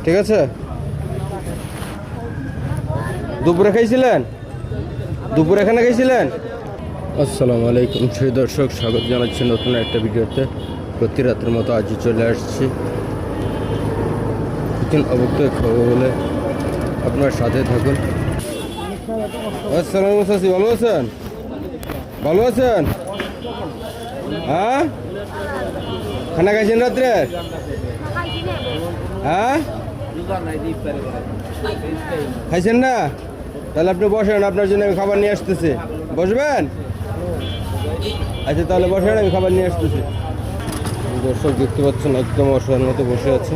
ঠিক আছে। দুপুরে খাইছিলেন? দুপুরে এখানে খাইছিলেন? আসসালামু আলাইকুম সেই দর্শক, স্বাগত জানাচ্ছি নতুন একটা ভিডিওতে। প্রতি রাতের মতো আজই চলে আসছি অবশ্যই খাবো বলে, আপনার সাথে থাকুন। আসসালামু আলাইকুম, ভালো আছেন? ভালো আছেন? হ্যাঁ, খানা খাইছেন রাত্রে? হ্যাঁ, খাইছেন না? তাহলে আপনি বসেন, আপনার জন্য আমি খাবার নিয়ে আসতেছি। বসবেন? আচ্ছা তাহলে বসেন, আমি খাবার নিয়ে আসতেছি। দর্শক দেখতে পাচ্ছেন একদম অসহায়ের মতো বসে আছে।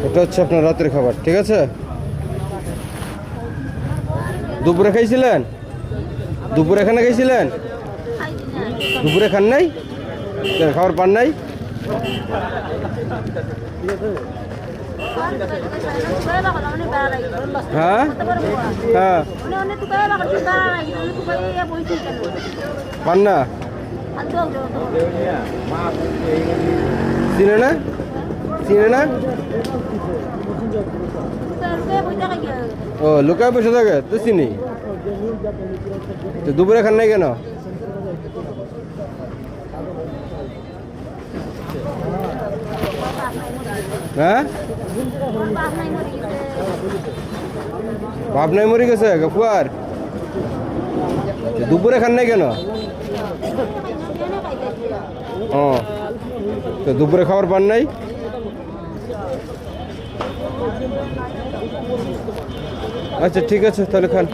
এটা হচ্ছে আপনার রাতের খাবার, ঠিক আছে? দুপুরে খাইছিলেন? দুপুরে এখানে খাইছিলেন? দুপুরে খান নাই? খাবার পান নাই? হ্যাঁ হ্যাঁ, পান না? চিনে না? চিনে না? ও, লুকায় বসে থাকে তো, চিনি। তো দুপুরে খান নাই কেন? হ্যাঁ, বাপ নাই মরে গেছে কুয়ার? দুপুরে খান নাই কেন? ও, তো দুপুরে খাবার পান নাই? আচ্ছা ঠিক আছে, তাহলে খান।